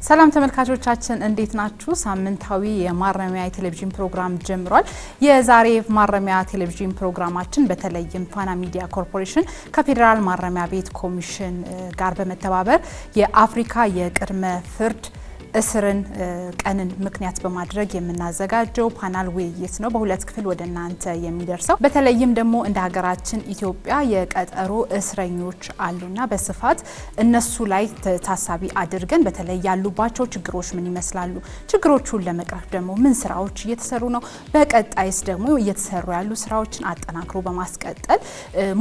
ሰላም ተመልካቾቻችን እንዴት ናችሁ? ሳምንታዊ የማረሚያ ቴሌቪዥን ፕሮግራም ጀምሯል። የዛሬ ማረሚያ ቴሌቪዥን ፕሮግራማችን በተለይም ፋና ሚዲያ ኮርፖሬሽን ከፌዴራል ማረሚያ ቤት ኮሚሽን ጋር በመተባበር የአፍሪካ የቅድመ ፍርድ እስርን ቀንን ምክንያት በማድረግ የምናዘጋጀው ፓናል ውይይት ነው። በሁለት ክፍል ወደ እናንተ የሚደርሰው በተለይም ደግሞ እንደ ሀገራችን ኢትዮጵያ የቀጠሮ እስረኞች አሉና በስፋት እነሱ ላይ ታሳቢ አድርገን በተለይ ያሉባቸው ችግሮች ምን ይመስላሉ፣ ችግሮቹን ለመቅረፍ ደግሞ ምን ስራዎች እየተሰሩ ነው፣ በቀጣይስ ደግሞ እየተሰሩ ያሉ ስራዎችን አጠናክሮ በማስቀጠል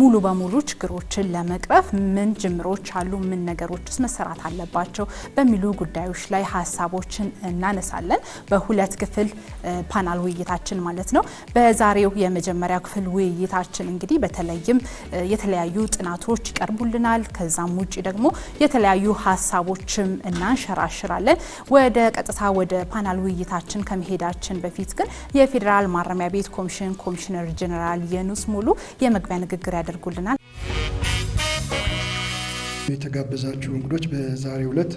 ሙሉ በሙሉ ችግሮችን ለመቅረፍ ምን ጅምሮች አሉ፣ ምን ነገሮችስ መሰራት አለባቸው በሚሉ ጉዳዮች ላይ ሀሳቦችን እናነሳለን። በሁለት ክፍል ፓናል ውይይታችን ማለት ነው። በዛሬው የመጀመሪያው ክፍል ውይይታችን እንግዲህ በተለይም የተለያዩ ጥናቶች ይቀርቡልናል። ከዛም ውጪ ደግሞ የተለያዩ ሀሳቦችም እናንሸራሽራለን። ወደ ቀጥታ ወደ ፓናል ውይይታችን ከመሄዳችን በፊት ግን የፌዴራል ማረሚያ ቤት ኮሚሽን ኮሚሽነር ጀነራል የኑስ ሙሉ የመግቢያ ንግግር ያደርጉልናል። የተጋበዛችሁ እንግዶች በዛሬው ዕለት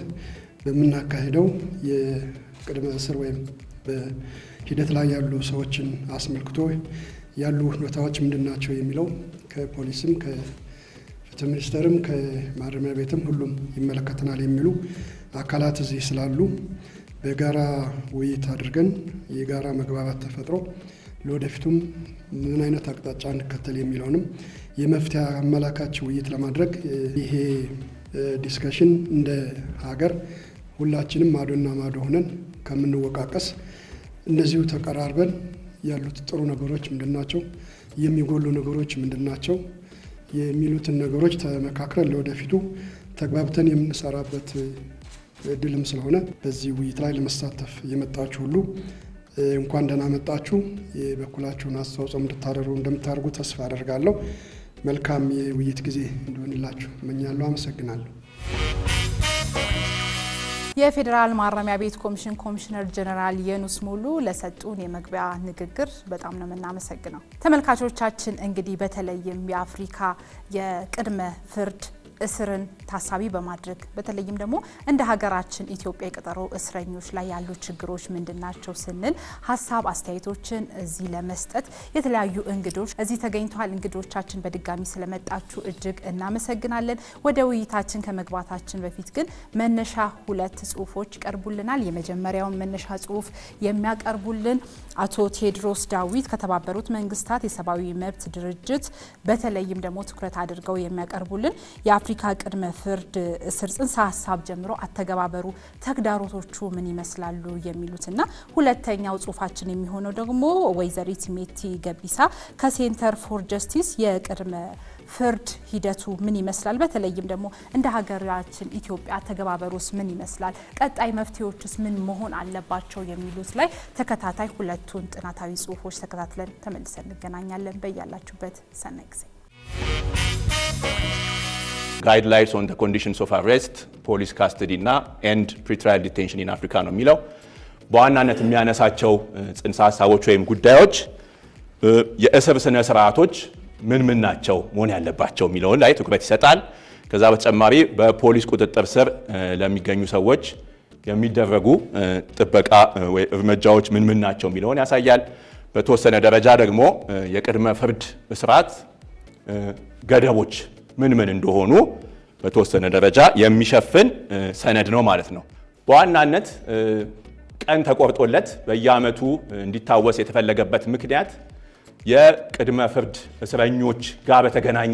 በምናካሄደው የቅድመ እስር ወይም በሂደት ላይ ያሉ ሰዎችን አስመልክቶ ያሉ ሁኔታዎች ምንድናቸው የሚለው ከፖሊስም ከፍትህ ሚኒስቴርም ከማረሚያ ቤትም ሁሉም ይመለከተናል የሚሉ አካላት እዚህ ስላሉ በጋራ ውይይት አድርገን የጋራ መግባባት ተፈጥሮ ለወደፊቱም ምን አይነት አቅጣጫ እንከተል የሚለውንም የመፍትሄ አመላካች ውይይት ለማድረግ ይሄ ዲስከሽን እንደ ሀገር ሁላችንም ማዶና ማዶ ሆነን ከምንወቃቀስ እንደዚሁ ተቀራርበን ያሉት ጥሩ ነገሮች ምንድናቸው፣ የሚጎሉ ነገሮች ምንድናቸው የሚሉትን ነገሮች ተመካክረን ለወደፊቱ ተግባብተን የምንሰራበት እድልም ስለሆነ በዚህ ውይይት ላይ ለመሳተፍ የመጣችሁ ሁሉ እንኳን ደህና መጣችሁ። የበኩላችሁን አስተዋጽኦ እንደምታደርጉ ተስፋ አደርጋለሁ። መልካም የውይይት ጊዜ እንደሆነላችሁ እመኛለሁ። አመሰግናለሁ። የፌዴራል ማረሚያ ቤት ኮሚሽን ኮሚሽነር ጀነራል የኑስ ሙሉ ለሰጡን የመግቢያ ንግግር በጣም ነው የምናመሰግነው። ተመልካቾቻችን እንግዲህ በተለይም የአፍሪካ የቅድመ ፍርድ እስርን ታሳቢ በማድረግ በተለይም ደግሞ እንደ ሀገራችን ኢትዮጵያ የቀጠሮ እስረኞች ላይ ያሉ ችግሮች ምንድናቸው ስንል ሀሳብ አስተያየቶችን እዚህ ለመስጠት የተለያዩ እንግዶች እዚህ ተገኝተዋል። እንግዶቻችን በድጋሚ ስለመጣችሁ እጅግ እናመሰግናለን። ወደ ውይይታችን ከመግባታችን በፊት ግን መነሻ ሁለት ጽሁፎች ይቀርቡልናል። የመጀመሪያውን መነሻ ጽሁፍ የሚያቀርቡልን አቶ ቴዎድሮስ ዳዊት ከተባበሩት መንግስታት የሰብአዊ መብት ድርጅት በተለይም ደግሞ ትኩረት አድርገው የሚያቀርቡልን የአፍሪካ ቅድመ ፍርድ እስር ጽንሰ ሀሳብ ጀምሮ አተገባበሩ ተግዳሮቶቹ ምን ይመስላሉ የሚሉትና ሁለተኛው ጽሁፋችን የሚሆነው ደግሞ ወይዘሪት ሜቲ ገቢሳ ከሴንተር ፎር ጀስቲስ የቅድመ ፍርድ ሂደቱ ምን ይመስላል፣ በተለይም ደግሞ እንደ ሀገራችን ኢትዮጵያ አተገባበሩስ ምን ይመስላል፣ ቀጣይ መፍትሄዎችስ ምን መሆን አለባቸው የሚሉት ላይ ተከታታይ ሁለቱን ጥናታዊ ጽሁፎች ተከታትለን ተመልሰን እንገናኛለን። በያላችሁበት ሰናይ ጊዜ። Guidelines on the conditions of arrest, police custody እና and pretrial detention in Africa ነው የሚለው በዋናነት የሚያነሳቸው ጽንሰ ሀሳቦች ወይም ጉዳዮች የእስር ስነ ስርዓቶች ምን ናቸው መሆን ያለባቸው የሚለውን ላይ ትኩረት ይሰጣል። ከዛ በተጨማሪ በፖሊስ ቁጥጥር ስር ለሚገኙ ሰዎች የሚደረጉ ጥበቃ ወይ እርምጃዎች ምን ናቸው የሚለውን ያሳያል። በተወሰነ ደረጃ ደግሞ የቅድመ ፍርድ እስራት ገደቦች ምን እንደሆኑ በተወሰነ ደረጃ የሚሸፍን ሰነድ ነው ማለት ነው። በዋናነት ቀን ተቆርጦለት በየዓመቱ እንዲታወስ የተፈለገበት ምክንያት የቅድመ ፍርድ እስረኞች ጋር በተገናኘ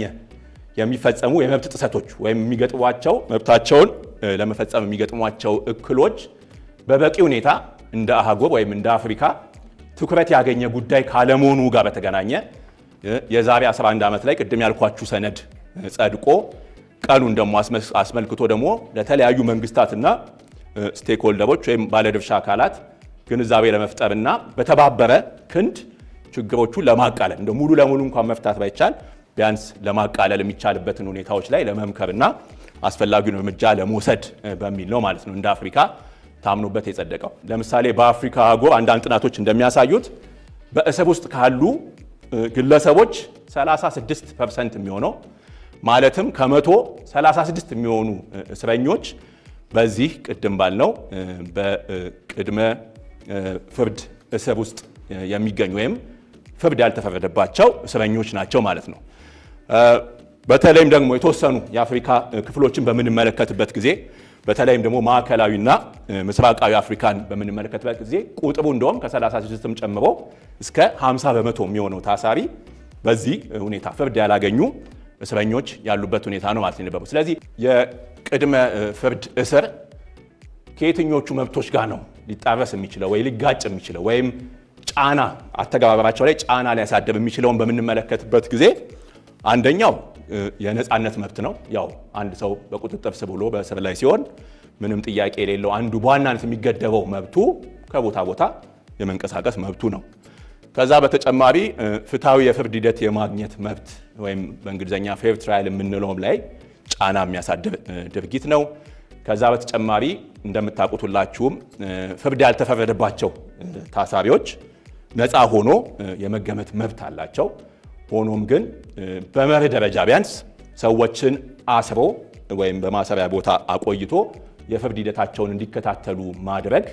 የሚፈጸሙ የመብት ጥሰቶች ወይም የሚገጥሟቸው መብታቸውን ለመፈጸም የሚገጥሟቸው እክሎች በበቂ ሁኔታ እንደ አህጉር ወይም እንደ አፍሪካ ትኩረት ያገኘ ጉዳይ ካለመሆኑ ጋር በተገናኘ የዛሬ 11 ዓመት ላይ ቅድም ያልኳችሁ ሰነድ ጸድቆ ቀኑን ደግሞ አስመልክቶ ደግሞ ለተለያዩ መንግስታትና ስቴክሆልደሮች ወይም ባለድርሻ አካላት ግንዛቤ ለመፍጠርና በተባበረ ክንድ ችግሮቹን ለማቃለል እንደ ሙሉ ለሙሉ እንኳን መፍታት ባይቻል ቢያንስ ለማቃለል የሚቻልበትን ሁኔታዎች ላይ ለመምከርና አስፈላጊውን እርምጃ ለመውሰድ በሚል ነው ማለት ነው እንደ አፍሪካ ታምኖበት የጸደቀው። ለምሳሌ በአፍሪካ አህጉር አንዳንድ ጥናቶች እንደሚያሳዩት በእስር ውስጥ ካሉ ግለሰቦች 36% የሚሆነው ማለትም ከመቶ 36 የሚሆኑ እስረኞች በዚህ ቅድም ባልነው በቅድመ ፍርድ እስር ውስጥ የሚገኙ ወይም ፍርድ ያልተፈረደባቸው እስረኞች ናቸው ማለት ነው። በተለይም ደግሞ የተወሰኑ የአፍሪካ ክፍሎችን በምንመለከትበት ጊዜ በተለይም ደግሞ ማዕከላዊና ምስራቃዊ አፍሪካን በምንመለከትበት ጊዜ ቁጥሩ እንደውም ከ36ም ጨምሮ እስከ 50% የሚሆነው ታሳሪ በዚህ ሁኔታ ፍርድ ያላገኙ እስረኞች ያሉበት ሁኔታ ነው ማለት ነው። ስለዚህ የቅድመ ፍርድ እስር ከየትኞቹ መብቶች ጋር ነው ሊጣረስ የሚችለው ወይ ሊጋጭ የሚችለው ወይም ጫና አተገባበራቸው ላይ ጫና ሊያሳድር የሚችለውን በምንመለከትበት ጊዜ አንደኛው የነጻነት መብት ነው። ያው አንድ ሰው በቁጥጥር ስር ብሎ በእስር ላይ ሲሆን ምንም ጥያቄ የሌለው አንዱ በዋናነት የሚገደበው መብቱ ከቦታ ቦታ የመንቀሳቀስ መብቱ ነው። ከዛ በተጨማሪ ፍትሃዊ የፍርድ ሂደት የማግኘት መብት ወይም በእንግሊዝኛ ፌር ትራያል የምንለውም ላይ ጫና የሚያሳድር ድርጊት ነው። ከዛ በተጨማሪ እንደምታውቁት ሁላችሁም ፍርድ ያልተፈረደባቸው ታሳሪዎች ነፃ ሆኖ የመገመት መብት አላቸው። ሆኖም ግን በመርህ ደረጃ ቢያንስ ሰዎችን አስሮ ወይም በማሰሪያ ቦታ አቆይቶ የፍርድ ሂደታቸውን እንዲከታተሉ ማድረግ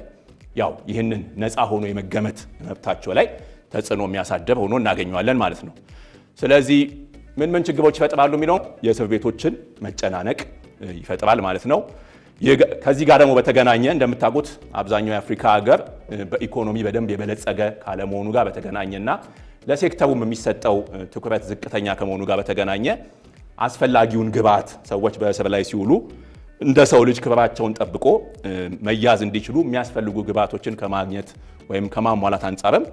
ያው ይህንን ነፃ ሆኖ የመገመት መብታቸው ላይ ተጽዕኖ የሚያሳድር ሆኖ እናገኘዋለን ማለት ነው። ስለዚህ ምን ችግሮች ይፈጥራሉ የሚለው የእስር ቤቶችን መጨናነቅ ይፈጥራል ማለት ነው። ከዚህ ጋር ደግሞ በተገናኘ እንደምታውቁት አብዛኛው የአፍሪካ ሀገር በኢኮኖሚ በደንብ የበለጸገ ካለመሆኑ ጋር በተገናኘና ለሴክተሩም የሚሰጠው ትኩረት ዝቅተኛ ከመሆኑ ጋር በተገናኘ አስፈላጊውን ግብዓት ሰዎች በእስር ላይ ሲውሉ እንደ ሰው ልጅ ክብራቸውን ጠብቆ መያዝ እንዲችሉ የሚያስፈልጉ ግብዓቶችን ከማግኘት ወይም ከማሟላት አንጻርም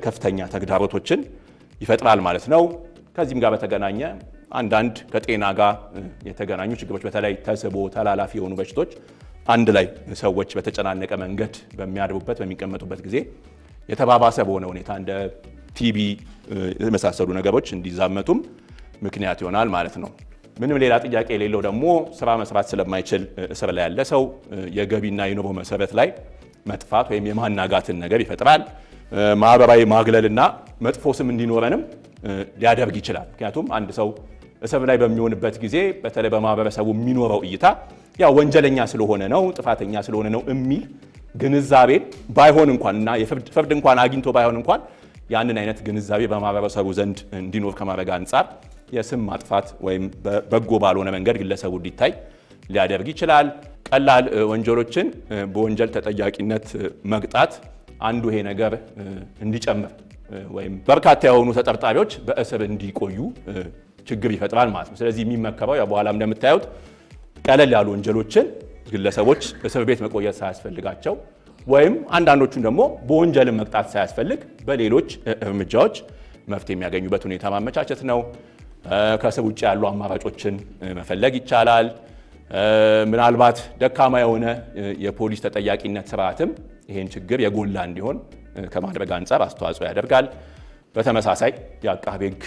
ከፍተኛ ተግዳሮቶችን ይፈጥራል ማለት ነው። ከዚህም ጋር በተገናኘ አንዳንድ ከጤና ጋር የተገናኙ ችግሮች በተለይ ተስቦ ተላላፊ የሆኑ በሽቶች አንድ ላይ ሰዎች በተጨናነቀ መንገድ በሚያድሩበት በሚቀመጡበት ጊዜ የተባባሰ በሆነ ሁኔታ እንደ ቲቢ የመሳሰሉ ነገሮች እንዲዛመቱም ምክንያት ይሆናል ማለት ነው። ምንም ሌላ ጥያቄ የሌለው ደግሞ ስራ መስራት ስለማይችል እስር ላይ ያለ ሰው የገቢና የኑሮ መሰረት ላይ መጥፋት ወይም የማናጋትን ነገር ይፈጥራል። ማህበራዊ ማግለልና መጥፎ ስም እንዲኖረንም ሊያደርግ ይችላል። ምክንያቱም አንድ ሰው እስር ላይ በሚሆንበት ጊዜ በተለይ በማህበረሰቡ የሚኖረው እይታ ያው ወንጀለኛ ስለሆነ ነው፣ ጥፋተኛ ስለሆነ ነው የሚል ግንዛቤ ባይሆን እንኳን እና የፍርድ እንኳን አግኝቶ ባይሆን እንኳን ያንን አይነት ግንዛቤ በማህበረሰቡ ዘንድ እንዲኖር ከማድረግ አንጻር የስም ማጥፋት ወይም በጎ ባልሆነ መንገድ ግለሰቡ እንዲታይ ሊያደርግ ይችላል። ቀላል ወንጀሎችን በወንጀል ተጠያቂነት መቅጣት አንዱ ይሄ ነገር እንዲጨምር ወይም በርካታ የሆኑ ተጠርጣሪዎች በእስር እንዲቆዩ ችግር ይፈጥራል ማለት ነው። ስለዚህ የሚመከረው ያው በኋላም እንደምታዩት ቀለል ያሉ ወንጀሎችን ግለሰቦች እስር ቤት መቆየት ሳያስፈልጋቸው ወይም አንዳንዶቹን ደግሞ በወንጀልን መቅጣት ሳያስፈልግ በሌሎች እርምጃዎች መፍትሄ የሚያገኙበት ሁኔታ ማመቻቸት ነው። ከእስር ውጭ ያሉ አማራጮችን መፈለግ ይቻላል። ምናልባት ደካማ የሆነ የፖሊስ ተጠያቂነት ስርዓትም ይሄን ችግር የጎላ እንዲሆን ከማድረግ አንጻር አስተዋጽኦ ያደርጋል። በተመሳሳይ የአቃቤ ሕግ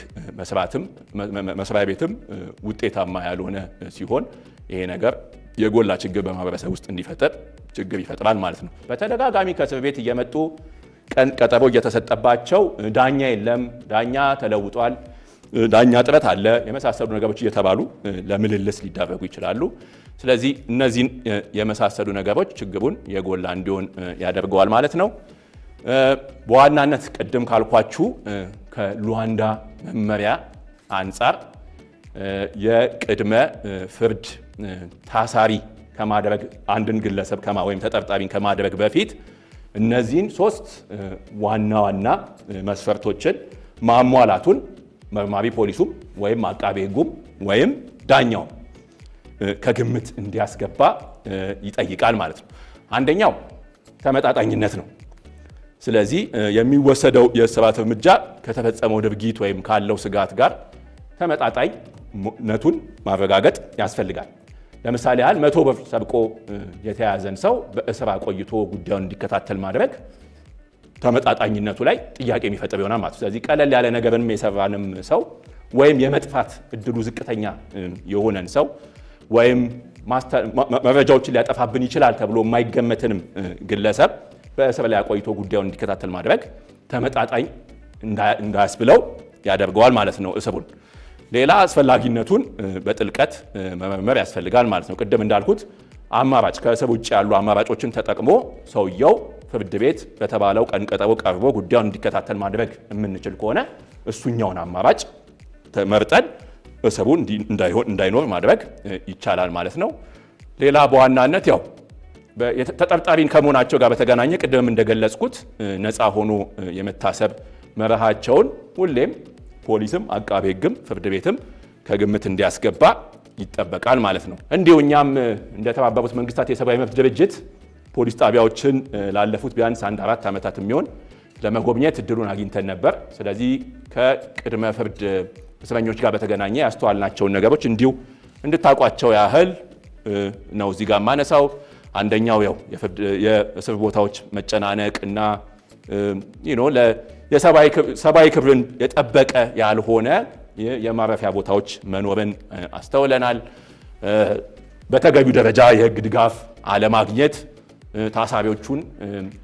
መስሪያ ቤትም ውጤታማ ያልሆነ ሲሆን ይሄ ነገር የጎላ ችግር በማህበረሰብ ውስጥ እንዲፈጠር ችግር ይፈጥራል ማለት ነው። በተደጋጋሚ ከእስር ቤት እየመጡ ቀን ቀጠሮ እየተሰጠባቸው ዳኛ የለም፣ ዳኛ ተለውጧል፣ ዳኛ እጥረት አለ የመሳሰሉ ነገሮች እየተባሉ ለምልልስ ሊዳረጉ ይችላሉ። ስለዚህ እነዚህን የመሳሰሉ ነገሮች ችግሩን የጎላ እንዲሆን ያደርገዋል ማለት ነው። በዋናነት ቅድም ካልኳችሁ ከሉዋንዳ መመሪያ አንጻር የቅድመ ፍርድ ታሳሪ ከማድረግ አንድን ግለሰብ ወይም ተጠርጣሪን ከማድረግ በፊት እነዚህን ሶስት ዋና ዋና መስፈርቶችን ማሟላቱን መርማሪ ፖሊሱም ወይም አቃቤ ሕጉም ወይም ዳኛው ከግምት እንዲያስገባ ይጠይቃል ማለት ነው። አንደኛው ተመጣጣኝነት ነው። ስለዚህ የሚወሰደው የእስራት እርምጃ ከተፈጸመው ድርጊት ወይም ካለው ስጋት ጋር ተመጣጣኝነቱን ማረጋገጥ ያስፈልጋል። ለምሳሌ ያህል 100 ብር ሰርቆ የተያዘን ሰው በእስር ቆይቶ ጉዳዩን እንዲከታተል ማድረግ ተመጣጣኝነቱ ላይ ጥያቄ የሚፈጥር ይሆናል ማለት ነው። ስለዚህ ቀለል ያለ ነገርንም የሰራንም ሰው ወይም የመጥፋት እድሉ ዝቅተኛ የሆነን ሰው ወይም መረጃዎችን ሊያጠፋብን ይችላል ተብሎ የማይገመትንም ግለሰብ በእስር ላይ ቆይቶ ጉዳዩን እንዲከታተል ማድረግ ተመጣጣኝ እንዳያስብለው ያደርገዋል ማለት ነው እስሩን። ሌላ አስፈላጊነቱን በጥልቀት መመርመር ያስፈልጋል ማለት ነው። ቅድም እንዳልኩት አማራጭ ከእስር ውጭ ያሉ አማራጮችን ተጠቅሞ ሰውየው ፍርድ ቤት በተባለው ቀን ቀጠሮ ቀርቦ ጉዳዩን እንዲከታተል ማድረግ የምንችል ከሆነ እሱኛውን አማራጭ ተመርጠን እስሩ እንዳይኖር ማድረግ ይቻላል ማለት ነው። ሌላ በዋናነት ያው ተጠርጣሪን ከመሆናቸው ጋር በተገናኘ ቅድም እንደገለጽኩት ነፃ ሆኖ የመታሰብ መርሃቸውን ሁሌም ፖሊስም አቃቤ ሕግም ፍርድ ቤትም ከግምት እንዲያስገባ ይጠበቃል ማለት ነው። እንዲሁ እኛም እንደተባበሩት መንግስታት የሰብአዊ መብት ድርጅት ፖሊስ ጣቢያዎችን ላለፉት ቢያንስ 1-4 ዓመታት የሚሆን ለመጎብኘት እድሉን አግኝተን ነበር። ስለዚህ ከቅድመ ፍርድ እስረኞች ጋር በተገናኘ ያስተዋልናቸውን ነገሮች እንዲሁ እንድታውቋቸው ያህል ነው እዚህ ጋር ማነሳው። አንደኛው ያው የእስር ቦታዎች መጨናነቅ እና የሰብአዊ ክብርን የጠበቀ ያልሆነ የማረፊያ ቦታዎች መኖርን አስተውለናል። በተገቢው ደረጃ የህግ ድጋፍ አለማግኘት ታሳሪዎቹን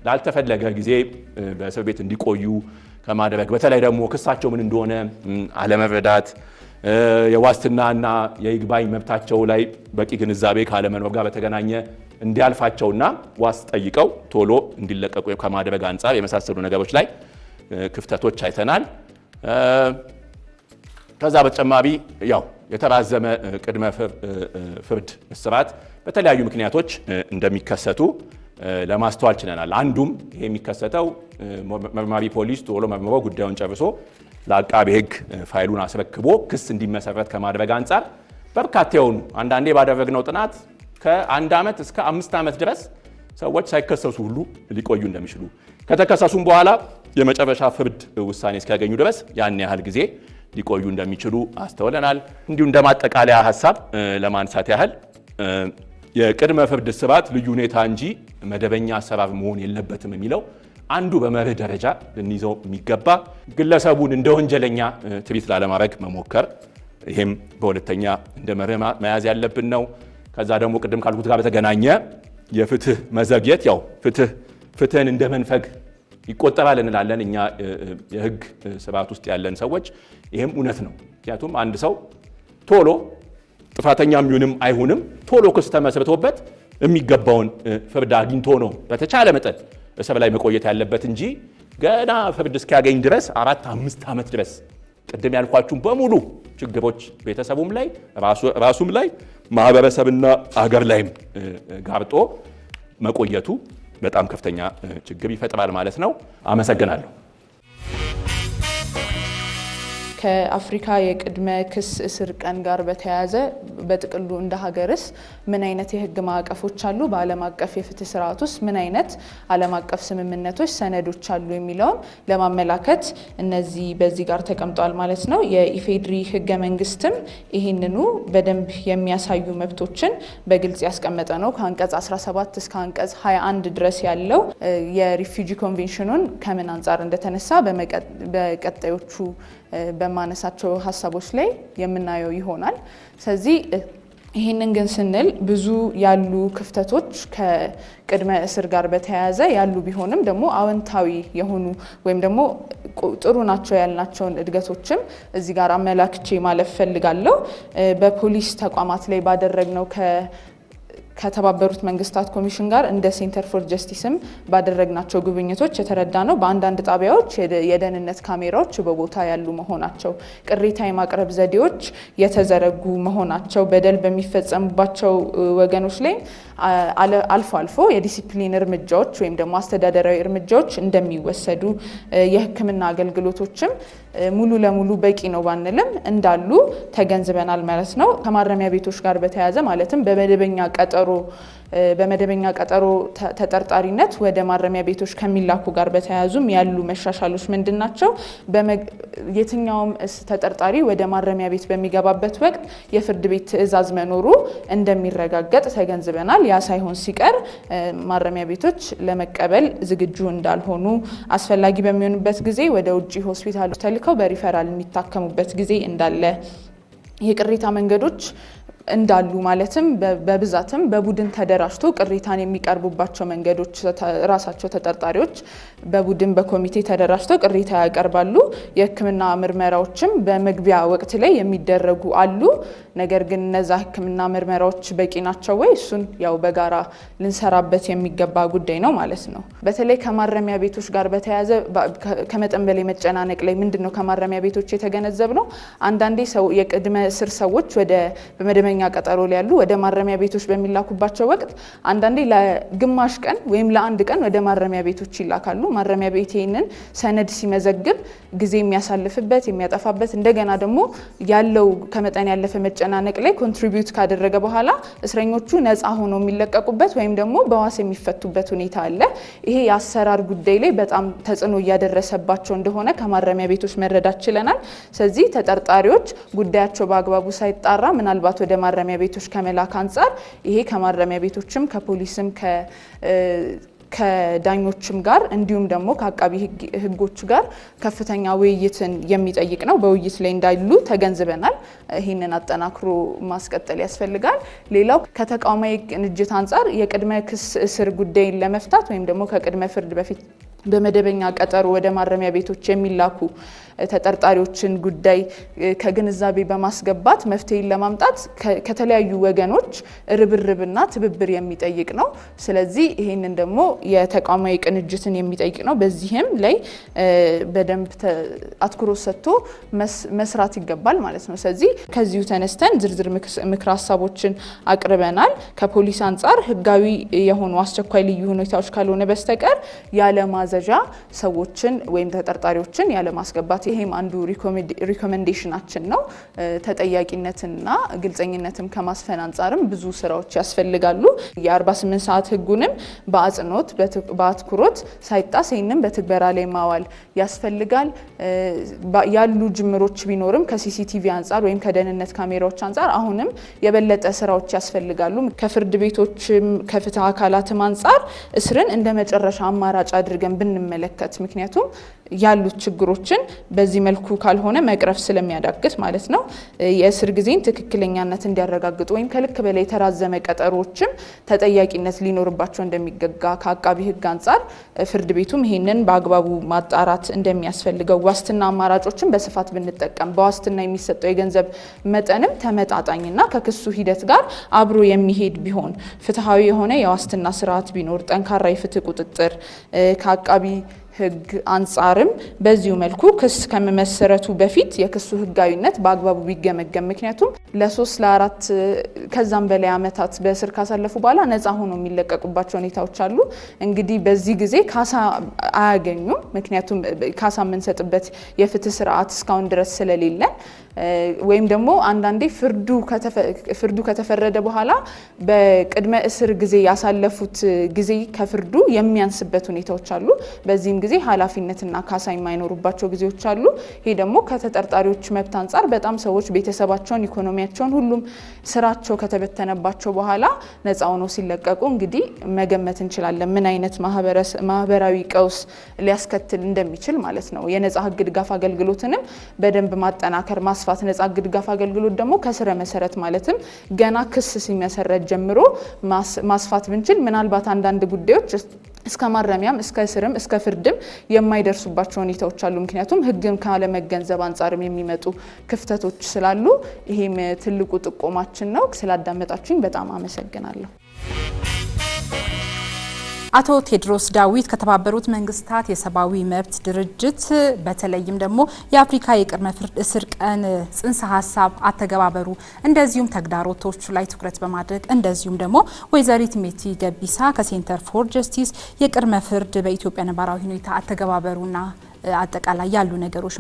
ላልተፈለገ ጊዜ በእስር ቤት እንዲቆዩ ከማድረግ በተለይ ደግሞ ክሳቸው ምን እንደሆነ አለመረዳት፣ የዋስትናና የይግባኝ መብታቸው ላይ በቂ ግንዛቤ ካለመኖር ጋር በተገናኘ እንዲያልፋቸውና ዋስ ጠይቀው ቶሎ እንዲለቀቁ ከማድረግ አንጻር የመሳሰሉ ነገሮች ላይ ክፍተቶች አይተናል። ከዛ በተጨማሪ ያው የተራዘመ ቅድመ ፍርድ እስራት በተለያዩ ምክንያቶች እንደሚከሰቱ ለማስተዋል ችለናል። አንዱም ይሄ የሚከሰተው መርማሪ ፖሊስ ቶሎ መርምሮ ጉዳዩን ጨርሶ ለአቃቤ ሕግ ፋይሉን አስረክቦ ክስ እንዲመሰረት ከማድረግ አንጻር በርካታ የሆኑ አንዳንዴ ባደረግነው ጥናት ከ1 ዓመት እስከ 5 ዓመት ድረስ ሰዎች ሳይከሰሱ ሁሉ ሊቆዩ እንደሚችሉ ከተከሰሱም በኋላ የመጨረሻ ፍርድ ውሳኔ እስኪያገኙ ድረስ ያን ያህል ጊዜ ሊቆዩ እንደሚችሉ አስተውለናል። እንዲሁ እንደማጠቃለያ ሐሳብ ለማንሳት ያህል የቅድመ ፍርድ እስራት ልዩ ሁኔታ እንጂ መደበኛ አሰራር መሆን የለበትም የሚለው አንዱ በመርህ ደረጃ ልንይዘው የሚገባ ግለሰቡን እንደ ወንጀለኛ ትሪት ላለማድረግ መሞከር፣ ይሄም በሁለተኛ እንደ መርህ መያዝ ያለብን ነው። ከዛ ደግሞ ቅድም ካልኩት ጋር በተገናኘ የፍትህ መዘግየት ያው ፍትህን እንደ መንፈግ ይቆጠራል እንላለን እኛ የህግ ስርዓት ውስጥ ያለን ሰዎች። ይሄም እውነት ነው። ምክንያቱም አንድ ሰው ቶሎ ጥፋተኛም ይሁንም አይሁንም ቶሎ ክስ ተመስርቶበት የሚገባውን ፍርድ አግኝቶ ነው በተቻለ መጠን እስር ላይ መቆየት ያለበት እንጂ ገና ፍርድ እስኪያገኝ ድረስ 4-5 ዓመት ድረስ ቅድም ያልኳችሁም በሙሉ ችግሮች ቤተሰቡም ላይ ራሱም ላይ ማህበረሰብና አገር ላይም ጋርጦ መቆየቱ በጣም ከፍተኛ ችግር ይፈጥራል ማለት ነው። አመሰግናለሁ። ከአፍሪካ የቅድመ ክስ እስር ቀን ጋር በተያያዘ በጥቅሉ እንደ ሀገርስ ምን አይነት የህግ ማዕቀፎች አሉ? በዓለም አቀፍ የፍትህ ስርዓት ውስጥ ምን አይነት ዓለም አቀፍ ስምምነቶች፣ ሰነዶች አሉ የሚለውን ለማመላከት እነዚህ በዚህ ጋር ተቀምጧል ማለት ነው። የኢፌድሪ ህገ መንግስትም ይህንኑ በደንብ የሚያሳዩ መብቶችን በግልጽ ያስቀመጠ ነው። ከአንቀጽ 17 እስከ አንቀጽ 21 ድረስ ያለው የሪፊውጂ ኮንቬንሽኑን ከምን አንጻር እንደተነሳ በቀጣዮቹ በማነሳቸው ሀሳቦች ላይ የምናየው ይሆናል። ስለዚህ ይህንን ግን ስንል ብዙ ያሉ ክፍተቶች ከቅድመ እስር ጋር በተያያዘ ያሉ ቢሆንም ደግሞ አዎንታዊ የሆኑ ወይም ደግሞ ጥሩ ናቸው ያልናቸውን እድገቶችም እዚህ ጋር አመላክቼ ማለፍ ፈልጋለሁ። በፖሊስ ተቋማት ላይ ባደረግነው ከተባበሩት መንግስታት ኮሚሽን ጋር እንደ ሴንተር ፎር ጀስቲስም ባደረግናቸው ጉብኝቶች የተረዳ ነው። በአንዳንድ ጣቢያዎች የደህንነት ካሜራዎች በቦታ ያሉ መሆናቸው፣ ቅሬታ የማቅረብ ዘዴዎች የተዘረጉ መሆናቸው፣ በደል በሚፈጸሙባቸው ወገኖች ላይ አልፎ አልፎ የዲሲፕሊን እርምጃዎች ወይም ደግሞ አስተዳደራዊ እርምጃዎች እንደሚወሰዱ፣ የሕክምና አገልግሎቶችም ሙሉ ለሙሉ በቂ ነው ባንልም እንዳሉ ተገንዝበናል ማለት ነው። ከማረሚያ ቤቶች ጋር በተያያዘ ማለትም በመደበኛ ቀጠሮ ተጠርጣሪነት ወደ ማረሚያ ቤቶች ከሚላኩ ጋር በተያያዙም ያሉ መሻሻሎች ምንድናቸው? የትኛውም ተጠርጣሪ ወደ ማረሚያ ቤት በሚገባበት ወቅት የፍርድ ቤት ትዕዛዝ መኖሩ እንደሚረጋገጥ ተገንዝበናል። ያ ሳይሆን ሲቀር ማረሚያ ቤቶች ለመቀበል ዝግጁ እንዳልሆኑ፣ አስፈላጊ በሚሆንበት ጊዜ ወደ ውጭ ሆስፒታሎች ተልከው በሪፈራል የሚታከሙበት ጊዜ እንዳለ፣ የቅሬታ መንገዶች እንዳሉ ማለትም በብዛትም በቡድን ተደራጅቶ ቅሬታን የሚቀርቡባቸው መንገዶች ራሳቸው ተጠርጣሪዎች በቡድን በኮሚቴ ተደራጅቶ ቅሬታ ያቀርባሉ። የሕክምና ምርመራዎችም በመግቢያ ወቅት ላይ የሚደረጉ አሉ። ነገር ግን እነዛ ሕክምና ምርመራዎች በቂ ናቸው ወይ? እሱን ያው በጋራ ልንሰራበት የሚገባ ጉዳይ ነው ማለት ነው። በተለይ ከማረሚያ ቤቶች ጋር በተያያዘ ከመጠን በላይ መጨናነቅ ላይ ምንድነው ከማረሚያ ቤቶች የተገነዘብነው አንዳንዴ የቅድመ እስር ሰዎች ወደ በመደበኛ ቀጠሮ ላይ ያሉ ወደ ማረሚያ ቤቶች በሚላኩባቸው ወቅት አንዳንዴ ለግማሽ ቀን ወይም ለአንድ ቀን ወደ ማረሚያ ቤቶች ይላካሉ። ማረሚያ ቤት ይሄንን ሰነድ ሲመዘግብ ጊዜ የሚያሳልፍበት የሚያጠፋበት እንደገና ደግሞ ያለው ከመጠን ያለፈ መጨናነቅ ላይ ኮንትሪቢዩት ካደረገ በኋላ እስረኞቹ ነፃ ሆነው የሚለቀቁበት ወይም ደግሞ በዋስ የሚፈቱበት ሁኔታ አለ። ይሄ የአሰራር ጉዳይ ላይ በጣም ተጽዕኖ እያደረሰባቸው እንደሆነ ከማረሚያ ቤቶች መረዳት ችለናል። ስለዚህ ተጠርጣሪዎች ጉዳያቸው በአግባቡ ሳይጣራ ምናልባት ወደ ማረሚያ ቤቶች ከመላክ አንጻር ይሄ ከማረሚያ ቤቶችም ከፖሊስም ከዳኞችም ጋር እንዲሁም ደግሞ ከአቃቢ ሕጎች ጋር ከፍተኛ ውይይትን የሚጠይቅ ነው። በውይይት ላይ እንዳሉ ተገንዝበናል። ይህንን አጠናክሮ ማስቀጠል ያስፈልጋል። ሌላው ከተቋማዊ ቅንጅት አንጻር የቅድመ ክስ እስር ጉዳይን ለመፍታት ወይም ደግሞ ከቅድመ ፍርድ በፊት በመደበኛ ቀጠሮ ወደ ማረሚያ ቤቶች የሚላኩ ተጠርጣሪዎችን ጉዳይ ከግንዛቤ በማስገባት መፍትሄን ለማምጣት ከተለያዩ ወገኖች ርብርብና ትብብር የሚጠይቅ ነው። ስለዚህ ይሄንን ደግሞ የተቋማዊ ቅንጅትን የሚጠይቅ ነው። በዚህም ላይ በደንብ አትኩሮት ሰጥቶ መስራት ይገባል ማለት ነው። ስለዚህ ከዚሁ ተነስተን ዝርዝር ምክር ሀሳቦችን አቅርበናል። ከፖሊስ አንጻር ህጋዊ የሆኑ አስቸኳይ ልዩ ሁኔታዎች ካልሆነ በስተቀር ያለ ማዘዣ ሰዎችን ወይም ተጠርጣሪዎችን ያለ ማስገባት ይሄም አንዱ ሪኮሜንዴሽናችን ነው። ተጠያቂነትና ግልጸኝነትን ከማስፈን አንጻርም ብዙ ስራዎች ያስፈልጋሉ። የ48 ሰዓት ህጉንም በአጽንኦት በአትኩሮት ሳይጣስ ይህንን በትግበራ ላይ ማዋል ያስፈልጋል። ያሉ ጅምሮች ቢኖርም ከሲሲቲቪ አንጻር ወይም ከደህንነት ካሜራዎች አንጻር አሁንም የበለጠ ስራዎች ያስፈልጋሉ። ከፍርድ ቤቶችም ከፍትህ አካላትም አንጻር እስርን እንደ መጨረሻ አማራጭ አድርገን ብንመለከት ምክንያቱም ያሉት ችግሮችን በዚህ መልኩ ካልሆነ መቅረፍ ስለሚያዳግት ማለት ነው። የእስር ጊዜን ትክክለኛነት እንዲያረጋግጡ ወይም ከልክ በላይ የተራዘመ ቀጠሮዎችም ተጠያቂነት ሊኖርባቸው እንደሚገባ ከአቃቢ ሕግ አንጻር ፍርድ ቤቱም ይሄንን በአግባቡ ማጣራት እንደሚያስፈልገው ዋስትና አማራጮችን በስፋት ብንጠቀም በዋስትና የሚሰጠው የገንዘብ መጠንም ተመጣጣኝና ከክሱ ሂደት ጋር አብሮ የሚሄድ ቢሆን ፍትሃዊ የሆነ የዋስትና ስርዓት ቢኖር ጠንካራ የፍትህ ቁጥጥር ከአቃቢ ሕግ አንጻርም በዚሁ መልኩ ክስ ከመመሰረቱ በፊት የክሱ ህጋዊነት በአግባቡ ቢገመገም ምክንያቱም ለ3 ለ4 ከዛም በላይ አመታት በእስር ካሳለፉ በኋላ ነፃ ሆኖ የሚለቀቁባቸው ሁኔታዎች አሉ። እንግዲህ በዚህ ጊዜ ካሳ አያገኙም። ምክንያቱም ካሳ የምንሰጥበት የፍትህ ስርዓት እስካሁን ድረስ ስለሌለ ወይም ደግሞ አንዳንዴ ፍርዱ ከተፈረደ በኋላ በቅድመ እስር ጊዜ ያሳለፉት ጊዜ ከፍርዱ የሚያንስበት ሁኔታዎች አሉ። በዚህም ጊዜ ኃላፊነትና ካሳ የማይኖሩባቸው ጊዜዎች አሉ። ይሄ ደግሞ ከተጠርጣሪዎች መብት አንጻር በጣም ሰዎች ቤተሰባቸውን፣ ኢኮኖሚያቸውን፣ ሁሉም ስራቸው ከተበተነባቸው በኋላ ነፃ ሆነው ሲለቀቁ እንግዲህ መገመት እንችላለን ምን አይነት ማህበራዊ ቀውስ ሊያስከትል እንደሚችል ማለት ነው። የነፃ ህግ ድጋፍ አገልግሎትንም በደንብ ማጠናከር ማስፋት ነፃ ህግ ድጋፍ አገልግሎት ደግሞ ከስረ መሰረት ማለትም ገና ክስ ሲመሰረት ጀምሮ ማስፋት ብንችል ምናልባት አንዳንድ ጉዳዮች እስከ ማረሚያም እስከ እስርም እስከ ፍርድም የማይደርሱባቸው ሁኔታዎች አሉ። ምክንያቱም ህግን ካለመገንዘብ አንጻርም የሚመጡ ክፍተቶች ስላሉ ይሄም ትልቁ ጥቆማችን ነው። ስላዳመጣችሁኝ በጣም አመሰግናለሁ። አቶ ቴድሮስ ዳዊት ከተባበሩት መንግስታት የሰብአዊ መብት ድርጅት በተለይም ደግሞ የአፍሪካ የቅድመ ፍርድ እስር ቀን ጽንሰ ሀሳብ አተገባበሩ እንደዚሁም ተግዳሮቶቹ ላይ ትኩረት በማድረግ እንደዚሁም ደግሞ ወይዘሪት ሜቲ ገቢሳ ከሴንተር ፎር ጀስቲስ የቅድመ ፍርድ በኢትዮጵያ ነባራዊ ሁኔታ አተገባበሩና አጠቃላይ ያሉ ነገሮች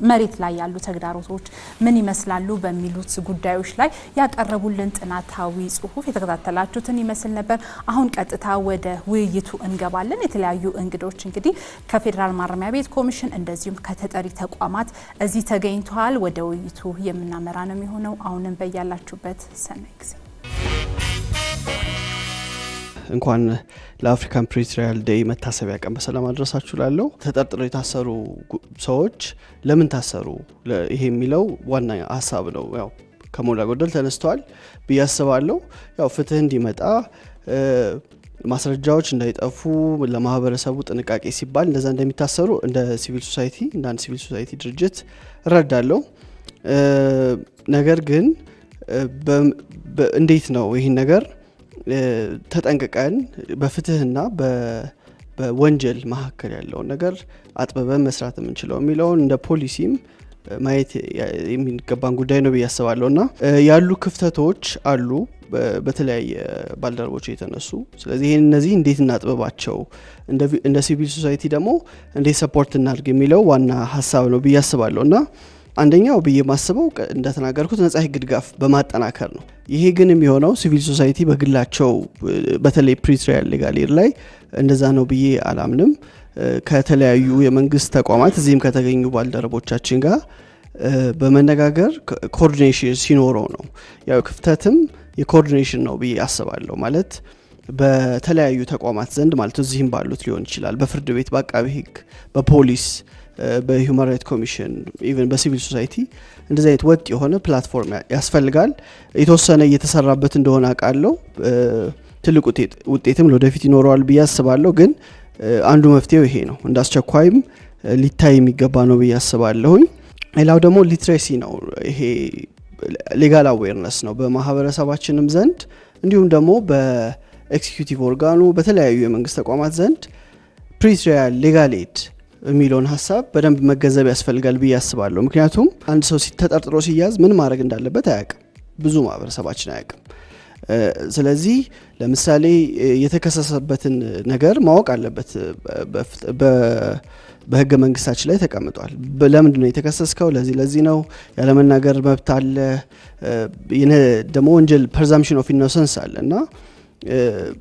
መሬት ላይ ያሉ ተግዳሮቶች ምን ይመስላሉ በሚሉት ጉዳዮች ላይ ያቀረቡልን ጥናታዊ ጽሁፍ የተከታተላችሁትን ይመስል ነበር። አሁን ቀጥታ ወደ ውይይቱ እንገባለን። የተለያዩ እንግዶች እንግዲህ ከፌዴራል ማረሚያ ቤት ኮሚሽን እንደዚሁም ከተጠሪ ተቋማት እዚህ ተገኝተዋል። ወደ ውይይቱ የምናመራ ነው የሚሆነው። አሁንም በያላችሁበት ሰናይ ጊዜ። እንኳን ለአፍሪካን ፕሪ-ትራያል ዴይ መታሰቢያ ቀን በሰላም አድረሳችሁ ላለው ተጠርጥረው የታሰሩ ሰዎች ለምን ታሰሩ ይሄ የሚለው ዋና ሀሳብ ነው። ያው ከሞላ ጎደል ተነስተዋል ብዬ አስባለሁ። ያው ፍትህ እንዲመጣ ማስረጃዎች እንዳይጠፉ ለማህበረሰቡ ጥንቃቄ ሲባል እንደዛ እንደሚታሰሩ እንደ ሲቪል ሶሳይቲ እንደ አንድ ሲቪል ሶሳይቲ ድርጅት እረዳለሁ። ነገር ግን እንዴት ነው ይህን ነገር ተጠንቅቀን በፍትህና በወንጀል መካከል ያለውን ነገር አጥበበን መስራት የምንችለው የሚለውን እንደ ፖሊሲም ማየት የሚገባን ጉዳይ ነው ብዬ አስባለሁ። እና ያሉ ክፍተቶች አሉ በተለያየ ባልደረቦች የተነሱ። ስለዚህ እነዚህ እንዴት እናጥበባቸው፣ እንደ ሲቪል ሶሳይቲ ደግሞ እንዴት ሰፖርት እናድርግ የሚለው ዋና ሀሳብ ነው ብዬ አስባለሁ። እና አንደኛው ብዬ ማስበው እንደተናገርኩት ነጻ ህግ ድጋፍ በማጠናከር ነው። ይሄ ግን የሚሆነው ሲቪል ሶሳይቲ በግላቸው በተለይ ፕሪትሪያል ሌጋል ኤድ ላይ እንደዛ ነው ብዬ አላምንም። ከተለያዩ የመንግስት ተቋማት እዚህም ከተገኙ ባልደረቦቻችን ጋር በመነጋገር ኮኦርዲኔሽን ሲኖረው ነው። ያው ክፍተትም የኮኦርዲኔሽን ነው ብዬ አስባለሁ። ማለት በተለያዩ ተቋማት ዘንድ ማለት እዚህም ባሉት ሊሆን ይችላል፣ በፍርድ ቤት፣ በአቃቢ ህግ፣ በፖሊስ፣ በሂውማን ራይት ኮሚሽን፣ ኢቨን በሲቪል ሶሳይቲ እንደዚህ አይነት ወጥ የሆነ ፕላትፎርም ያስፈልጋል። የተወሰነ እየተሰራበት እንደሆነ አውቃለሁ። ትልቅ ውጤትም ለወደፊት ይኖረዋል ብዬ አስባለሁ። ግን አንዱ መፍትሄው ይሄ ነው፣ እንዳስቸኳይም ሊታይ የሚገባ ነው ብዬ አስባለሁኝ። ሌላው ደግሞ ሊትሬሲ ነው። ይሄ ሌጋል አዌርነስ ነው በማህበረሰባችንም ዘንድ እንዲሁም ደግሞ በኤክሲኪዩቲቭ ኦርጋኑ በተለያዩ የመንግስት ተቋማት ዘንድ ፕሪትሪያል ሌጋል ኤድ የሚለውን ሀሳብ በደንብ መገንዘብ ያስፈልጋል ብዬ አስባለሁ። ምክንያቱም አንድ ሰው ተጠርጥሮ ሲያዝ ምን ማድረግ እንዳለበት አያውቅም፣ ብዙ ማህበረሰባችን አያውቅም። ስለዚህ ለምሳሌ የተከሰሰበትን ነገር ማወቅ አለበት። በህገ መንግስታችን ላይ ተቀምጧል። ለምንድነው የተከሰስከው? ለዚህ ነው። ያለመናገር መብት አለ። ደግሞ ወንጀል ፕሬዛምፕሽን ኦፍ ኢኖሰንስ አለ እና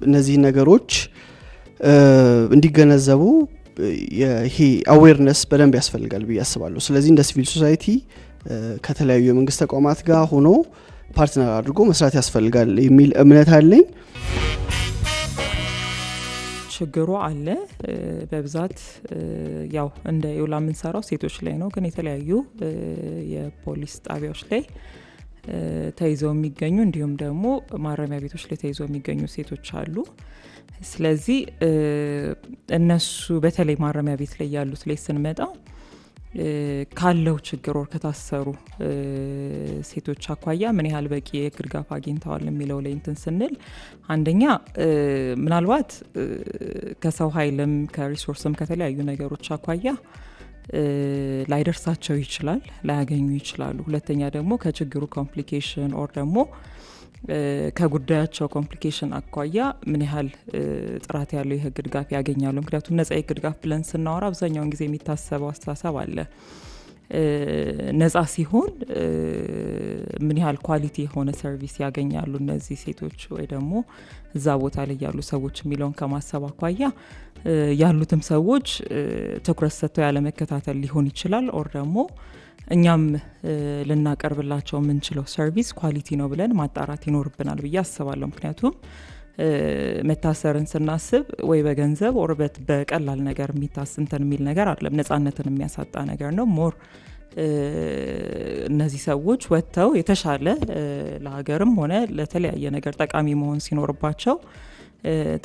እነዚህ ነገሮች እንዲገነዘቡ ይሄ አዌርነስ በደንብ ያስፈልጋል ብዬ አስባለሁ። ስለዚህ እንደ ሲቪል ሶሳይቲ ከተለያዩ የመንግስት ተቋማት ጋር ሆኖ ፓርትነር አድርጎ መስራት ያስፈልጋል የሚል እምነት አለኝ። ችግሩ አለ በብዛት ያው እንደ ዮላ የምንሰራው ሴቶች ላይ ነው። ግን የተለያዩ የፖሊስ ጣቢያዎች ላይ ተይዘው የሚገኙ እንዲሁም ደግሞ ማረሚያ ቤቶች ላይ ተይዘው የሚገኙ ሴቶች አሉ። ስለዚህ እነሱ በተለይ ማረሚያ ቤት ላይ ያሉት ላይ ስንመጣ ካለው ችግር ወር ከታሰሩ ሴቶች አኳያ ምን ያህል በቂ የህግ ድጋፍ አግኝተዋል የሚለው ላይ እንትን ስንል አንደኛ ምናልባት ከሰው ኃይልም ከሪሶርስም ከተለያዩ ነገሮች አኳያ ላይደርሳቸው ይችላል፣ ላያገኙ ይችላሉ። ሁለተኛ ደግሞ ከችግሩ ኮምፕሊኬሽን ኦር ደግሞ ከጉዳያቸው ኮምፕሊኬሽን አኳያ ምን ያህል ጥራት ያለው የህግ ድጋፍ ያገኛሉ። ምክንያቱም ነጻ የህግ ድጋፍ ብለን ስናወራ አብዛኛውን ጊዜ የሚታሰበው አስተሳሰብ አለ። ነጻ ሲሆን ምን ያህል ኳሊቲ የሆነ ሰርቪስ ያገኛሉ እነዚህ ሴቶች ወይ ደግሞ እዛ ቦታ ላይ ያሉ ሰዎች የሚለውን ከማሰብ አኳያ ያሉትም ሰዎች ትኩረት ሰጥተው ያለ መከታተል ሊሆን ይችላል። ኦር ደግሞ እኛም ልናቀርብላቸው የምንችለው ሰርቪስ ኳሊቲ ነው ብለን ማጣራት ይኖርብናል ብዬ አስባለሁ። ምክንያቱም መታሰርን ስናስብ ወይ በገንዘብ ኦር በቀላል ነገር የሚታስንተን የሚል ነገር አይደለም፣ ነጻነትን የሚያሳጣ ነገር ነው። ሞር እነዚህ ሰዎች ወጥተው የተሻለ ለሀገርም ሆነ ለተለያየ ነገር ጠቃሚ መሆን ሲኖርባቸው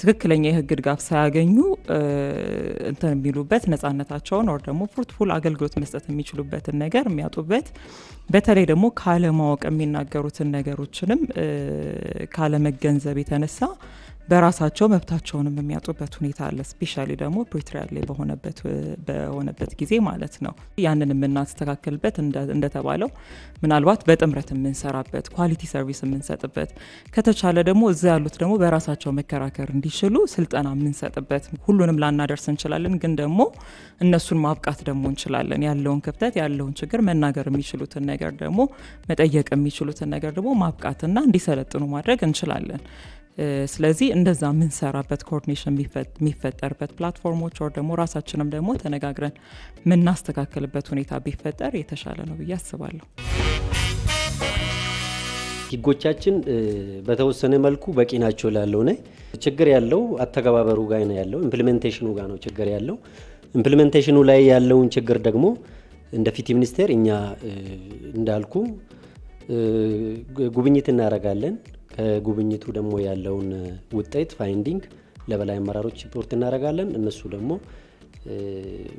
ትክክለኛ የህግ ድጋፍ ሳያገኙ እንትን የሚሉበት ነጻነታቸውን ወር ደግሞ ፍሩትፉል አገልግሎት መስጠት የሚችሉበትን ነገር የሚያጡበት በተለይ ደግሞ ካለማወቅ የሚናገሩትን ነገሮችንም ካለመገንዘብ የተነሳ በራሳቸው መብታቸውንም የሚያጡበት ሁኔታ አለ። ስፔሻሊ ደግሞ ፕሪትሪያል ላይ በሆነበት ጊዜ ማለት ነው። ያንን የምናስተካክልበት እንደተባለው ምናልባት በጥምረት የምንሰራበት ኳሊቲ ሰርቪስ የምንሰጥበት ከተቻለ ደግሞ እዛ ያሉት ደግሞ በራሳቸው መከራከር እንዲችሉ ስልጠና የምንሰጥበት ሁሉንም ላናደርስ እንችላለን፣ ግን ደግሞ እነሱን ማብቃት ደግሞ እንችላለን። ያለውን ክፍተት ያለውን ችግር መናገር የሚችሉትን ነገር ደግሞ መጠየቅ የሚችሉትን ነገር ደግሞ ማብቃትና እንዲሰለጥኑ ማድረግ እንችላለን። ስለዚህ እንደዛ የምንሰራበት ኮኦርዲኔሽን የሚፈጠርበት ፕላትፎርሞች ወር ደግሞ ራሳችንም ደግሞ ተነጋግረን የምናስተካክልበት ሁኔታ ቢፈጠር የተሻለ ነው ብዬ አስባለሁ። ህጎቻችን በተወሰነ መልኩ በቂ ናቸው ላለው ነው። ችግር ያለው አተገባበሩ ጋር ነው ያለው፣ ኢምፕሊሜንቴሽኑ ጋር ነው ችግር ያለው። ኢምፕሊሜንቴሽኑ ላይ ያለውን ችግር ደግሞ እንደ ፍትህ ሚኒስቴር እኛ እንዳልኩ ጉብኝት እናደርጋለን። ከጉብኝቱ ደግሞ ያለውን ውጤት ፋይንዲንግ ለበላይ አመራሮች ሪፖርት እናደርጋለን። እነሱ ደግሞ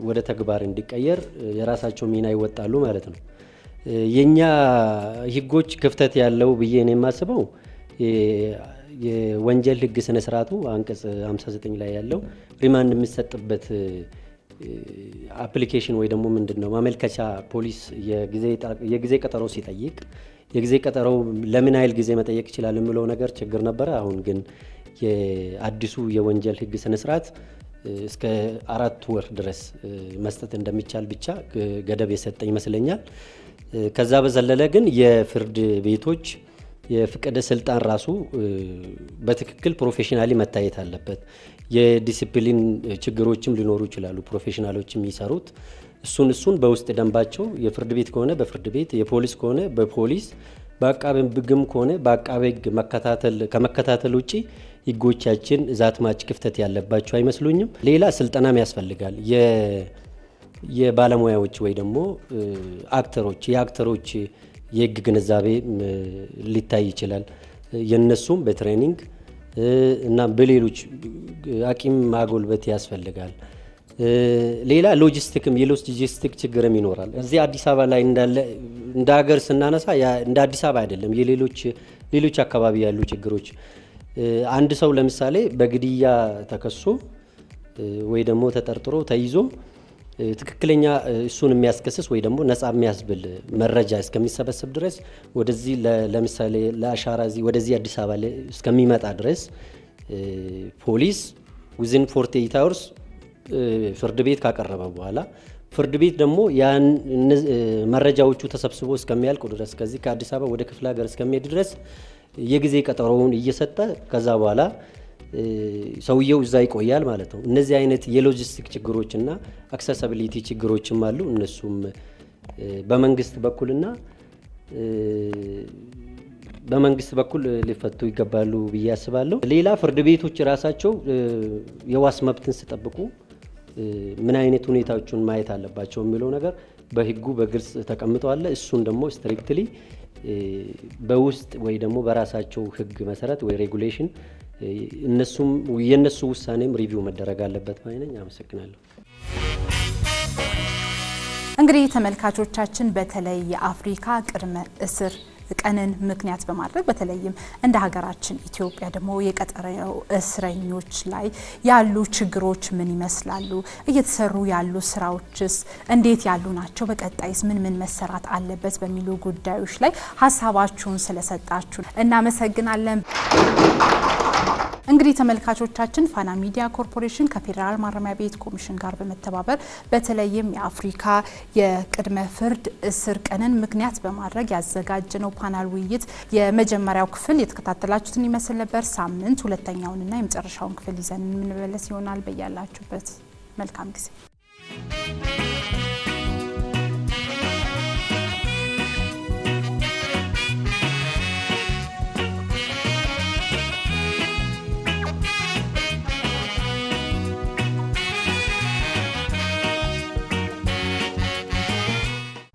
ወደ ተግባር እንዲቀየር የራሳቸው ሚና ይወጣሉ ማለት ነው። የኛ ህጎች ክፍተት ያለው ብዬ ነው የማስበው የወንጀል ህግ ስነ ስርዓቱ አንቀጽ 59 ላይ ያለው ሪማንድ የሚሰጥበት አፕሊኬሽን ወይ ደግሞ ምንድነው ማመልከቻ ፖሊስ የጊዜ ቀጠሮ ሲጠይቅ የጊዜ ቀጠሮ ለምን ያህል ጊዜ መጠየቅ ይችላል የሚለው ነገር ችግር ነበረ። አሁን ግን የአዲሱ የወንጀል ህግ ስነ ስርዓት እስከ 4 ወር ድረስ መስጠት እንደሚቻል ብቻ ገደብ የሰጠ ይመስለኛል። ከዛ በዘለለ ግን የፍርድ ቤቶች የፍቅደ ስልጣን ራሱ በትክክል ፕሮፌሽናሊ መታየት አለበት። የዲሲፕሊን ችግሮችም ሊኖሩ ይችላሉ ፕሮፌሽናሎችም ይሰሩት እሱን በውስጥ ደንባቸው የፍርድ ቤት ከሆነ በፍርድ ቤት የፖሊስ ከሆነ በፖሊስ በአቃቤ ህግም ከሆነ በአቃቤ ህግ ከመከታተል ውጪ ህጎቻችን ዛትማች ክፍተት ያለባቸው አይመስሉኝም። ሌላ ስልጠናም ያስፈልጋል። የባለሙያዎች ወይ ደግሞ የአክተሮች የህግ ግንዛቤ ሊታይ ይችላል። የነሱም በትሬኒንግ እና በሌሎች አቂም ማጎልበት ያስፈልጋል። ሌላ የሎጂስቲክ ችግርም ይኖራል። እዚህ አዲስ አበባ ላይ እንደ ሀገር ስናነሳ እንደ አዲስ አበባ አይደለም። ሌሎች አካባቢ ያሉ ችግሮች አንድ ሰው ለምሳሌ በግድያ ተከሶ ወይ ደግሞ ተጠርጥሮ ተይዞ ትክክለኛ እሱን የሚያስከስስ ወይ ደግሞ ነፃ የሚያስብል መረጃ እስከሚሰበሰብ ድረስ ወደዚህ ለምሳሌ ለአሻራ ወደዚህ አዲስ አበባ እስከሚመጣ ድረስ ፖሊስ within 48 hours ፍርድ ቤት ካቀረበ በኋላ ፍርድ ቤት ደግሞ ያን መረጃዎቹ ተሰብስቦ እስከሚያልቁ ድረስ ከዚህ ከአዲስ አበባ ወደ ክፍለ ሀገር እስከሚሄድ ድረስ የጊዜ ቀጠሮውን እየሰጠ ከዛ በኋላ ሰውየው እዛ ይቆያል ማለት ነው። እነዚህ አይነት የሎጂስቲክ ችግሮችና አክሰሲቢሊቲ ችግሮችም አሉ። እነሱም በመንግስት በኩል ሊፈቱ ይገባሉ ብዬ አስባለሁ። ሌላ ፍርድ ቤቶች ራሳቸው የዋስ መብትን ሲጠብቁ ምን አይነት ሁኔታዎችን ማየት አለባቸው የሚለው ነገር በህጉ በግልጽ ተቀምጧል። እሱን ደግሞ ስትሪክትሊ በውስጥ ወይ ደግሞ በራሳቸው ህግ መሰረት ወይ ሬጉሌሽን የነሱ ውሳኔም ሪቪው መደረግ አለበት ማለት ነው። አመሰግናለሁ። እንግዲህ ተመልካቾቻችን በተለይ የአፍሪካ ቅድመ እስር ቀንን ምክንያት በማድረግ በተለይም እንደ ሀገራችን ኢትዮጵያ ደግሞ የቀጠሮ እስረኞች ላይ ያሉ ችግሮች ምን ይመስላሉ? እየተሰሩ ያሉ ስራዎችስ እንዴት ያሉ ናቸው? በቀጣይስ ምን መሰራት አለበት? በሚሉ ጉዳዮች ላይ ሀሳባችሁን ስለሰጣችሁ እናመሰግናለን። እንግዲህ ተመልካቾቻችን ፋና ሚዲያ ኮርፖሬሽን ከፌዴራል ማረሚያ ቤት ኮሚሽን ጋር በመተባበር በተለይም የአፍሪካ የቅድመ ፍርድ እስር ቀንን ምክንያት በማድረግ ያዘጋጀነው ፓናል ውይይት የመጀመሪያው ክፍል የተከታተላችሁትን ይመስል ነበር። ሳምንት ሁለተኛውንና የመጨረሻውን ክፍል ይዘን የምንመለስ ይሆናል። በያላችሁበት መልካም ጊዜ